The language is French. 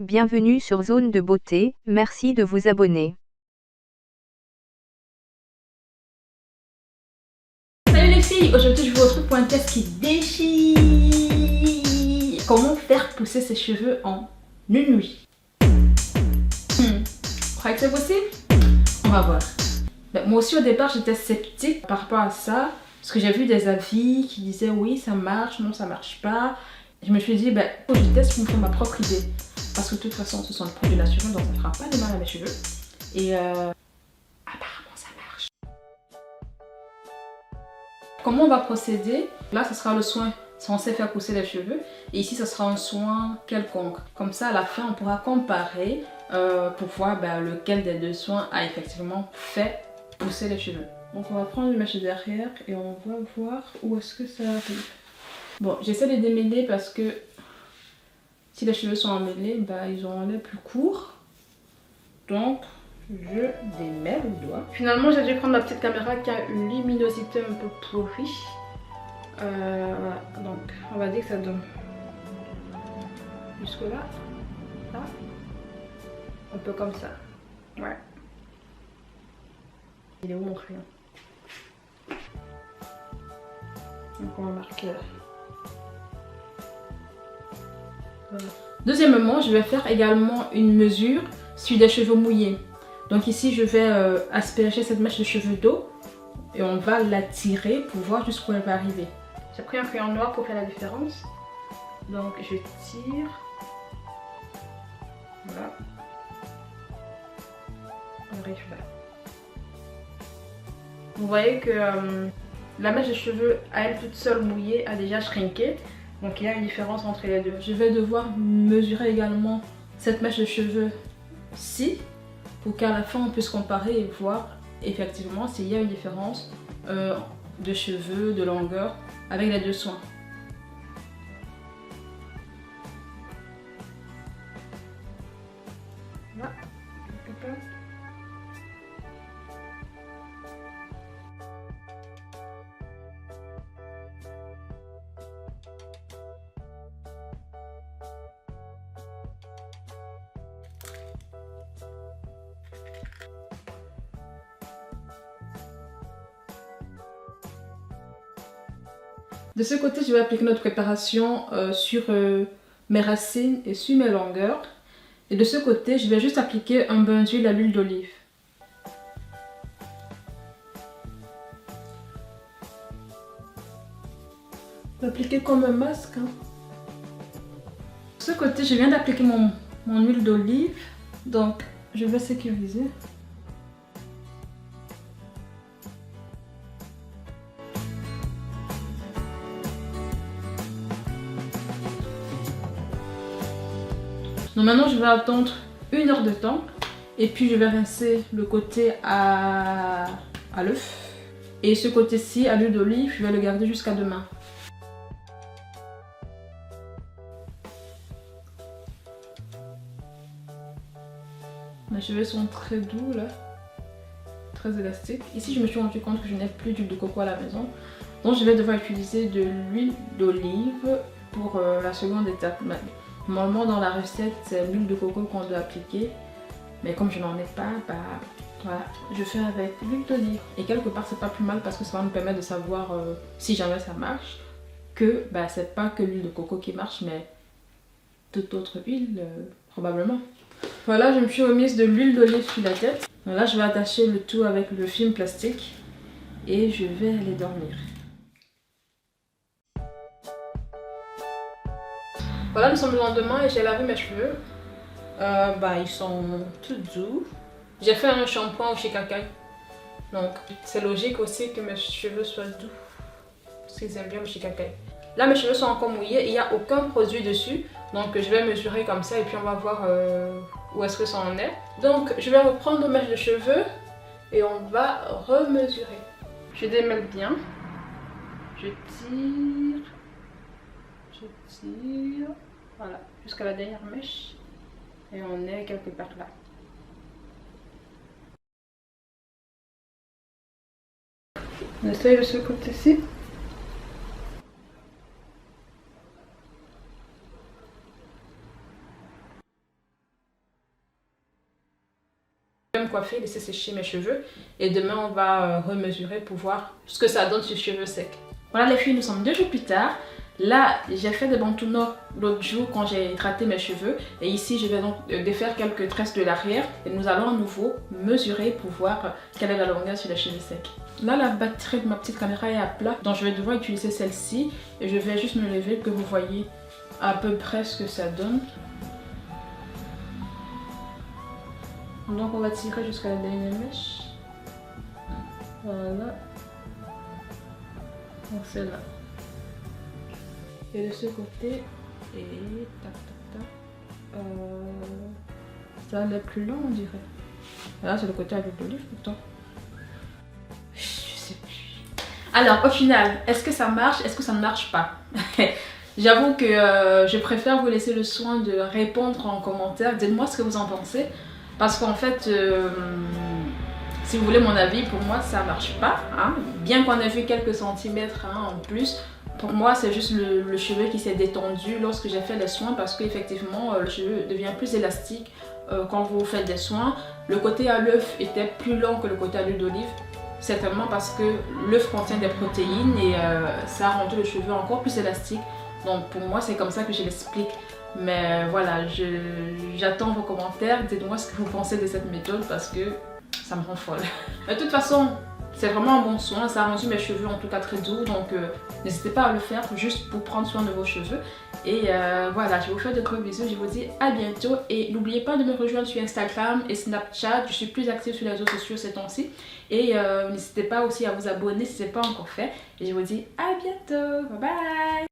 bienvenue sur Zone de Beauté, merci de vous abonner. Salut les filles, aujourd'hui je vous retrouve pour un test qui déchire. Comment faire pousser ses cheveux en une nuit? Vous croyez que c'est possible? On va voir. Moi aussi au départ j'étais sceptique par rapport à ça, parce que j'ai vu des avis qui disaient oui ça marche, non ça marche pas. Je me suis dit faut que je teste pour me faire ma propre idée, parce que de toute façon ce sont des produits naturels donc ça ne fera pas de mal à mes cheveux. Et apparemment ça marche. Comment on va procéder? Là ce sera le soin censé faire pousser les cheveux, et ici ce sera un soin quelconque. Comme ça à la fin on pourra comparer pour voir lequel des deux soins a effectivement fait pousser les cheveux. Donc on va prendre le mèche derrière et on va voir où est-ce que ça arrive. Bon, j'essaie de démêler parce que si les cheveux sont emmêlés, ils auront l'air plus courts. Donc je démêle le doigt. Finalement j'ai dû prendre ma petite caméra qui a une luminosité un peu pourrie. Voilà, donc on va dire que ça donne jusque là, là, un peu comme ça. Ouais. Il est où mon crayon? Donc on va marquer là. Voilà. Deuxièmement, je vais faire également une mesure sur des cheveux mouillés. Donc ici je vais asperger cette mèche de cheveux d'eau et on va la tirer pour voir jusqu'où elle va arriver. J'ai pris un crayon noir pour faire la différence. Donc je tire. Voilà. On arrive là. Vous voyez que la mèche de cheveux à elle toute seule mouillée a déjà shrinké. Donc il y a une différence entre les deux. Je vais devoir mesurer également cette mèche de cheveux-ci pour qu'à la fin on puisse comparer et voir effectivement s'il y a une différence de cheveux, de longueur avec les deux soins. Là, de ce côté, je vais appliquer notre préparation sur mes racines et sur mes longueurs. Et de ce côté, je vais juste appliquer un bain d'huile à l'huile d'olive. Je vais appliquer comme un masque. De ce côté, je viens d'appliquer mon huile d'olive. Donc, je vais sécuriser. Donc maintenant je vais attendre 1 heure de temps et puis je vais rincer le côté à l'œuf et ce côté-ci à l'huile d'olive, je vais le garder jusqu'à demain. Mes cheveux sont très doux là, très élastiques. Ici je me suis rendu compte que je n'ai plus d'huile de coco à la maison, donc je vais devoir utiliser de l'huile d'olive pour la seconde étape. Normalement dans la recette c'est l'huile de coco qu'on doit appliquer, mais comme je n'en ai pas, voilà, je fais avec l'huile d'olive. Et quelque part c'est pas plus mal parce que ça va nous permettre de savoir si jamais ça marche, que c'est pas que l'huile de coco qui marche, mais toute autre huile probablement. Voilà, je me suis remise de l'huile d'olive sur la tête. Là je vais attacher le tout avec le film plastique et je vais aller dormir. Voilà, nous sommes le lendemain et j'ai lavé mes cheveux. Ils sont tout doux. J'ai fait un shampoing au shikakai. Donc c'est logique aussi que mes cheveux soient doux, parce qu'ils aiment bien le shikakai. Là mes cheveux sont encore mouillés et il n'y a aucun produit dessus. Donc je vais mesurer comme ça et puis on va voir où est-ce que ça en est. Donc je vais reprendre nos mèches de cheveux et on va remesurer. Je démêle bien. Je tire. Je tire, voilà, jusqu'à la dernière mèche et on est quelque part là. On essaye de ce côté-ci. me coiffer, laisser sécher mes cheveux. Et demain, on va remesurer pour voir ce que ça donne sur cheveux secs. Voilà les filles, nous sommes 2 jours plus tard. Là, j'ai fait des bantounos l'autre jour quand j'ai hydraté mes cheveux. Et ici, je vais donc défaire quelques tresses de l'arrière. Et nous allons à nouveau mesurer pour voir quelle est la longueur sur les cheveux secs. Là, la batterie de ma petite caméra est à plat. Donc, je vais devoir utiliser celle-ci. Et je vais juste me lever pour que vous voyez à peu près ce que ça donne. Donc, on va tirer jusqu'à la dernière mèche. Voilà. Donc, c'est là. Et de ce côté, et tac tac tac, ça allait plus long on dirait. Là c'est le côté avec l'olive pourtant. Je sais plus. Alors au final, est-ce que ça marche, est-ce que ça ne marche pas? J'avoue que je préfère vous laisser le soin de répondre en commentaire. Dites-moi ce que vous en pensez. Parce qu'en fait, si vous voulez mon avis, pour moi ça marche pas. Hein. Bien qu'on ait vu quelques centimètres en plus. Pour moi, c'est juste le cheveu qui s'est détendu lorsque j'ai fait les soins parce qu'effectivement, le cheveu devient plus élastique quand vous faites des soins. Le côté à l'œuf était plus long que le côté à l'huile d'olive, certainement parce que l'œuf contient des protéines et ça a rendu le cheveu encore plus élastique. Donc pour moi, c'est comme ça que je l'explique. Mais voilà, j'attends vos commentaires. Dites-moi ce que vous pensez de cette méthode parce que ça me rend folle. De toute façon, c'est vraiment un bon soin, ça a rendu mes cheveux en tout cas très doux, donc n'hésitez pas à le faire juste pour prendre soin de vos cheveux. Et voilà, je vous fais de gros bisous, je vous dis à bientôt et n'oubliez pas de me rejoindre sur Instagram et Snapchat, je suis plus active sur les réseaux sociaux ces temps-ci. Et n'hésitez pas aussi à vous abonner si ce n'est pas encore fait. Et je vous dis à bientôt, bye bye.